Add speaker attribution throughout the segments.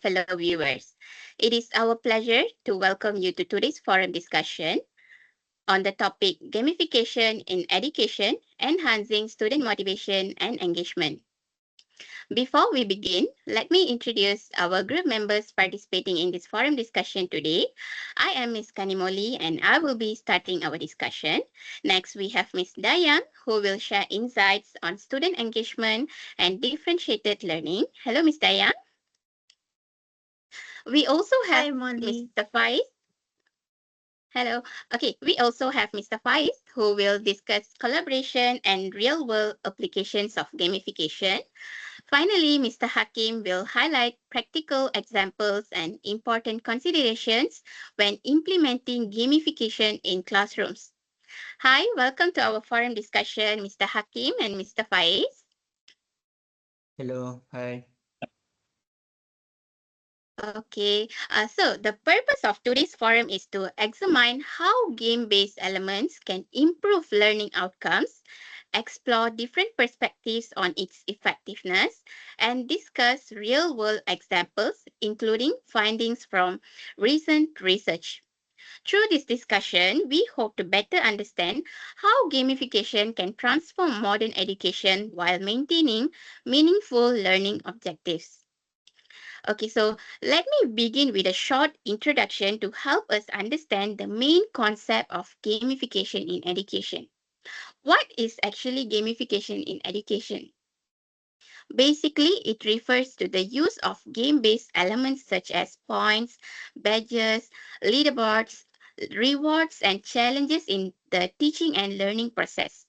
Speaker 1: fellow viewers. It is our pleasure to welcome you to today's forum discussion on the topic gamification in education, enhancing student motivation and engagement. Before we begin, let me introduce our group members participating in this forum discussion today. I am Ms. Kanimoli and I will be starting our discussion. Next, we have Ms. Dayang who will share insights on student engagement and differentiated learning. Hello, Ms. Dayang. We also have
Speaker 2: Hi, Molly.
Speaker 1: Mr. Faiz. Hello. Okay, we also have Mr. Faiz who will discuss collaboration and real-world applications of gamification. Finally, Mr. Hakim will highlight practical examples and important considerations when implementing gamification in classrooms. Hi, welcome to our forum discussion, Mr. Hakim and Mr. Faiz.
Speaker 3: Hello, hi.
Speaker 1: Okay, so the purpose of today's forum is to examine how game-based elements can improve learning outcomes, explore different perspectives on its effectiveness, and discuss real-world examples, including findings from recent research. Through this discussion, we hope to better understand how gamification can transform modern education while maintaining meaningful learning objectives. Okay, so let me begin with a short introduction to help us understand the main concept of gamification in education. What is actually gamification in education? Basically, it refers to the use of game-based elements such as points, badges, leaderboards, rewards, and challenges in the teaching and learning process.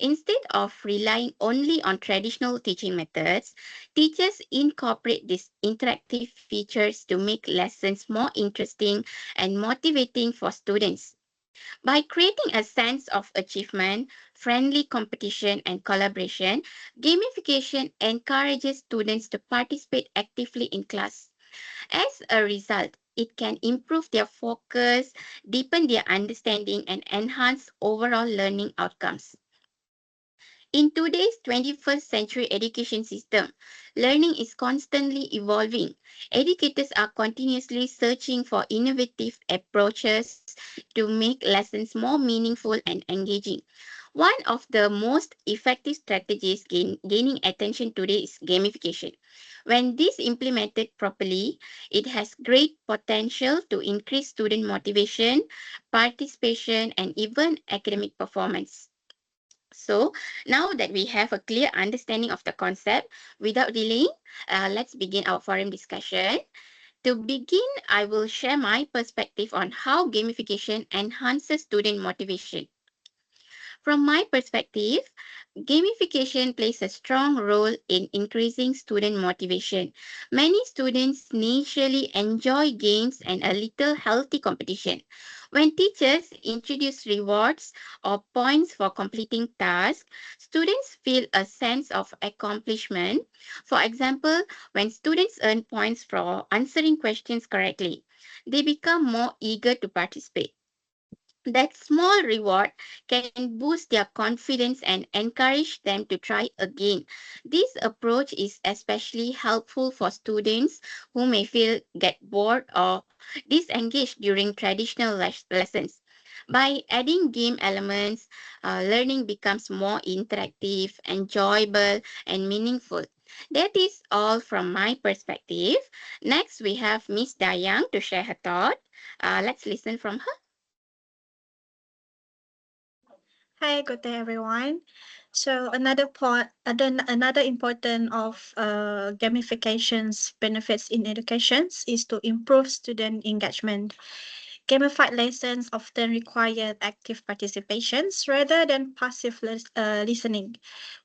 Speaker 1: Instead of relying only on traditional teaching methods, teachers incorporate these interactive features to make lessons more interesting and motivating for students. By creating a sense of achievement, friendly competition, and collaboration, gamification encourages students to participate actively in class. As a result, it can improve their focus, deepen their understanding, and enhance overall learning outcomes. In today's 21st century education system, learning is constantly evolving. Educators are continuously searching for innovative approaches to make lessons more meaningful and engaging. One of the most effective strategies gaining attention today is gamification. When this implemented properly, it has great potential to increase student motivation, participation, and even academic performance. So now that we have a clear understanding of the concept, without delaying, let's begin our forum discussion. To begin, I will share my perspective on how gamification enhances student motivation. From my perspective, gamification plays a strong role in increasing student motivation. Many students naturally enjoy games and a little healthy competition. When teachers introduce rewards or points for completing tasks, students feel a sense of accomplishment. For example, when students earn points for answering questions correctly, they become more eager to participate. That small reward can boost their confidence and encourage them to try again. This approach is especially helpful for students who may feel get bored or disengaged during traditional lessons. By adding game elements, learning becomes more interactive, enjoyable, and meaningful. That is all from my perspective. Next, we have Miss Dayang to share her thought. Let's listen from her.
Speaker 2: Hi, good day, everyone. So another important of gamification's benefits in educations is to improve student engagement. Gamified lessons often require active participations rather than passive listening,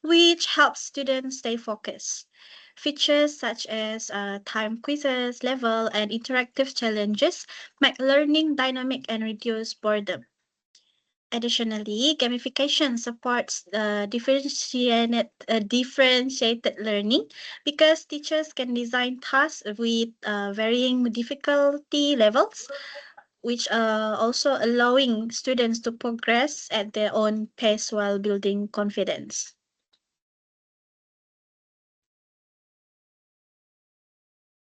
Speaker 2: which helps students stay focused. Features such as time quizzes, level, and interactive challenges make learning dynamic and reduce boredom. Additionally, gamification supports differentiated learning because teachers can design tasks with varying difficulty levels, which are also allowing students to progress at their own pace while building confidence.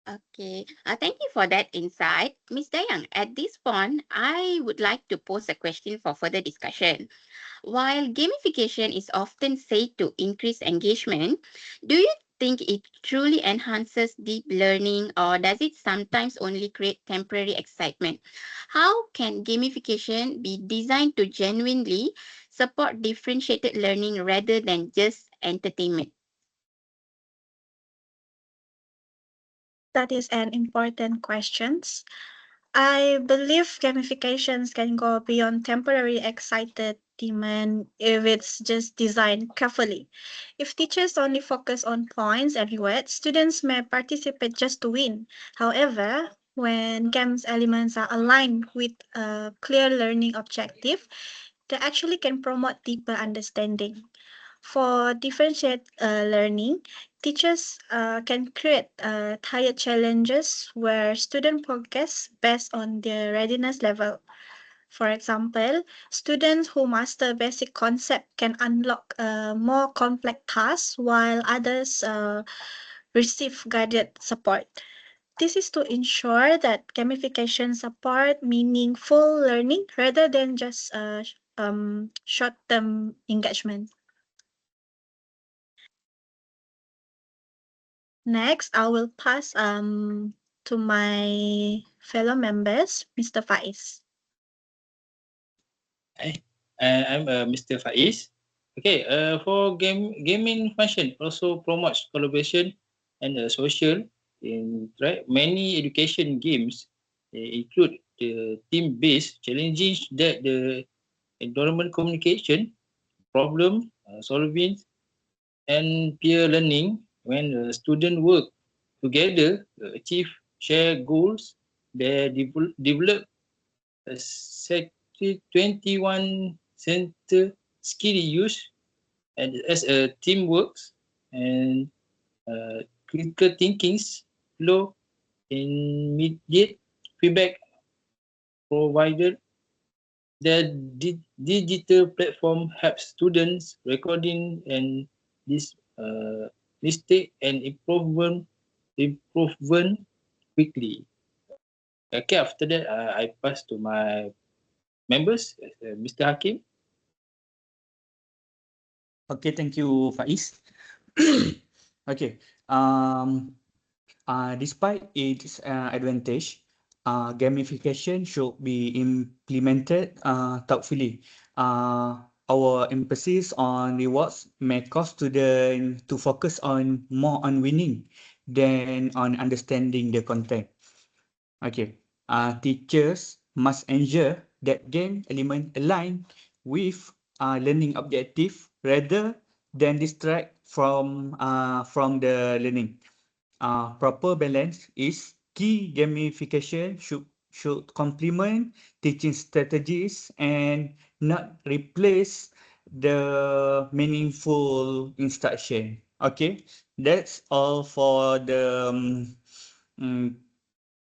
Speaker 1: Okay, thank you for that insight. Ms. Dayang, at this point, I would like to pose a question for further discussion. While gamification is often said to increase engagement, do you think it truly enhances deep learning or does it sometimes only create temporary excitement? How can gamification be designed to genuinely support differentiated learning rather than just entertainment?
Speaker 2: That is an important question. I believe gamifications can go beyond temporary excited demand if it's just designed carefully. If teachers only focus on points and rewards, students may participate just to win. However, when games elements are aligned with a clear learning objective, they actually can promote deeper understanding. For differentiate learning, teachers can create tiered challenges where students progress based on their readiness level. For example, students who master basic concept can unlock more complex tasks while others receive guided support. This is to ensure that gamification support meaningful learning rather than just short-term engagement. Next, I will pass to my fellow members, Mr. Faiz.
Speaker 4: Hi, I'm Mr. Faiz. Okay, for gaming function also promotes collaboration and social in many education games include the team-based challenges that the environment communication, problem solving, and peer learning. When students work together, achieve shared goals, they develop a Sector 21 center skill use and as a teamwork and critical thinkings flow immediate feedback provided. The digital platform helps students recording and this mistake and improvement quickly. Okay, after that I pass to my members, Mr. Hakim.
Speaker 3: Okay, thank you, Faiz. Okay. Despite its advantage, gamification should be implemented thoughtfully. Our emphasis on rewards may cause students to focus on more on winning than on understanding the content. Okay. Teachers must ensure that game element align with learning objective rather than distract from the learning. Proper balance is key. Gamification should complement teaching strategies and not replace the meaningful instruction. Okay, that's all for the mm,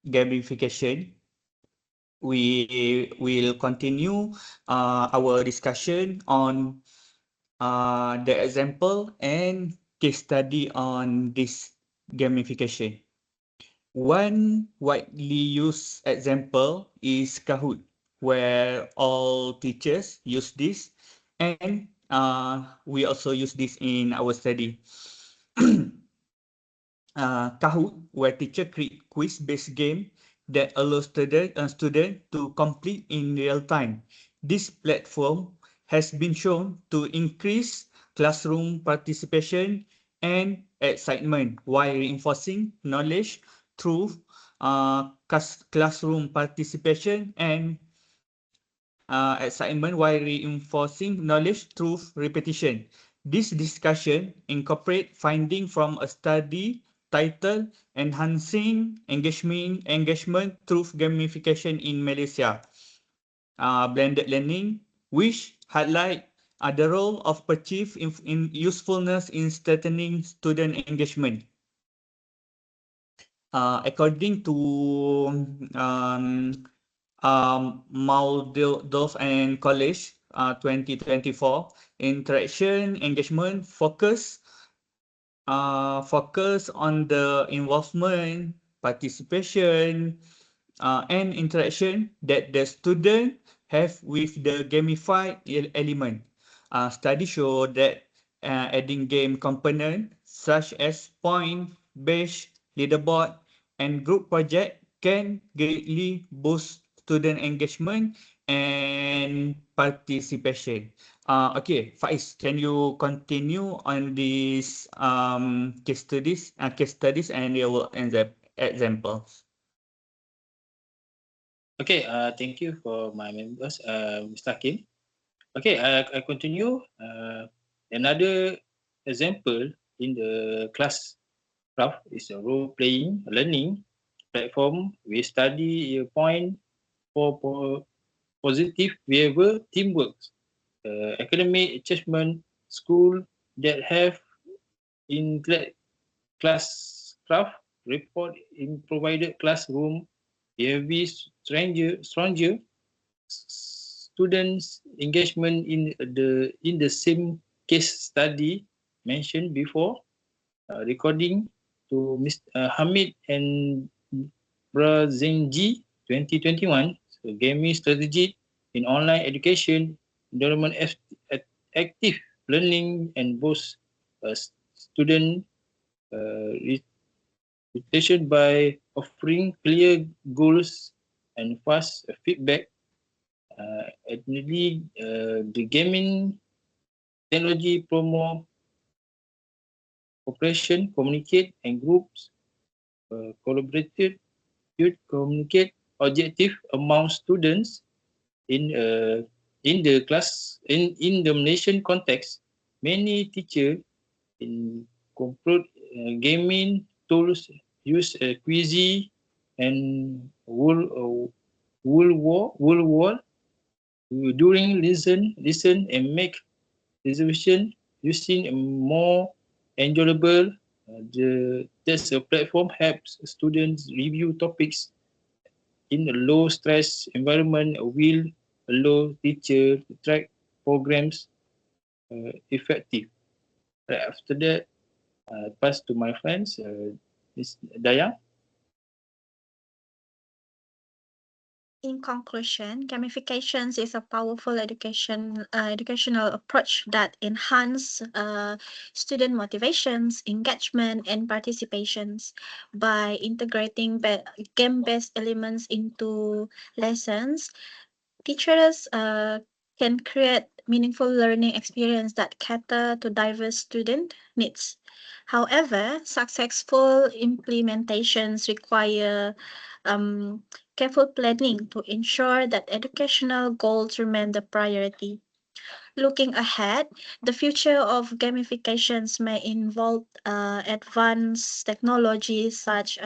Speaker 3: gamification. We will continue our discussion on the example and case study on this gamification. One widely used example is Kahoot, where all teachers use this, and we also use this in our study. Kahoot, where teacher create quiz-based game that allow student to complete in real time. This platform has been shown to increase classroom participation and excitement while reinforcing knowledge through classroom participation and excitement while reinforcing knowledge through repetition. This discussion incorporate finding from a study titled Enhancing Engagement Through Gamification in Malaysia, Blended Learning, which highlight the role of perceived in usefulness in strengthening student engagement. According to um, Muldorf and College 2024, interaction engagement focus on the involvement participation, and interaction that the student have with the gamified element. Studies show that adding game component such as point, badge, leaderboard, and group project can greatly boost student engagement and participation. Okay, Faiz, can you continue on these case studies and your examples?
Speaker 4: Okay, thank you for my members, Mr. Hakim. Okay, I continue. Another example in the class craft is a role-playing learning platform. We study a point for positive behavior, teamwork, academic achievement, school that have in class craft report in provided classroom behavior stronger students engagement in the same case study mentioned before. Recording to Mr. Hamid and Brazenji 2021. So gaming strategy in online education, environment active learning and both student retention by offering clear goals and fast feedback. Additionally, the gaming technology promote cooperation, communicate, and groups collaborated to communicate objective among students in the class in the nation context. Many teachers incorporate gaming tools use quizy and wool wall during listen and make reservation using a more enjoyable. This platform helps students review topics in a low stress environment. Will allow teacher to track programs effective. Right after that, pass to my friends, Ms. Daya.
Speaker 2: In conclusion, gamifications is a powerful educational approach that enhance student motivations, engagement, and participations by integrating game-based elements into lessons. Teachers can create meaningful learning experience that cater to diverse student needs. However, successful implementations require um, careful planning to ensure that educational goals remain the priority. Looking ahead, the future of gamifications may involve advanced technologies such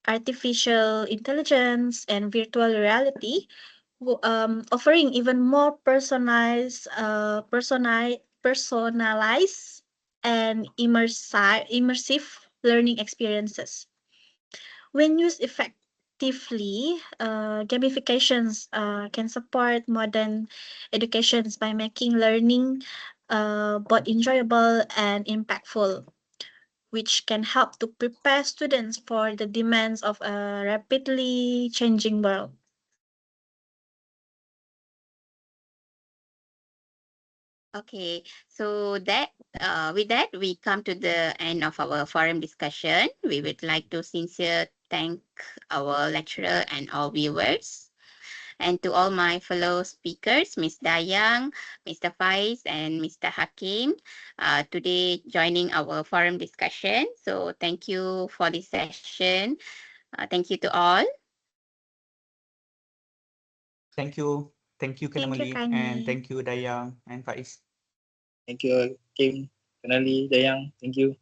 Speaker 2: artificial intelligence and virtual reality, offering even more personalized and immersive learning experiences. When used effectively, gamifications can support modern educations by making learning both enjoyable and impactful, which can help to prepare students for the demands of a rapidly changing world.
Speaker 1: Okay, so with that we come to the end of our forum discussion. We would like to sincere thank our lecturer and all viewers, and to all my fellow speakers, Ms. Dayang, Mr. Faiz, and Mr. Hakim, today joining our forum discussion. So thank you for this session. Thank you to all.
Speaker 3: Thank you. Thank you,
Speaker 2: Thank you,
Speaker 3: Kanamali, and
Speaker 2: Kani.
Speaker 3: thank you, Dayang and Faiz.
Speaker 4: Thank you, Kim, Kanali, Dayang. Thank you.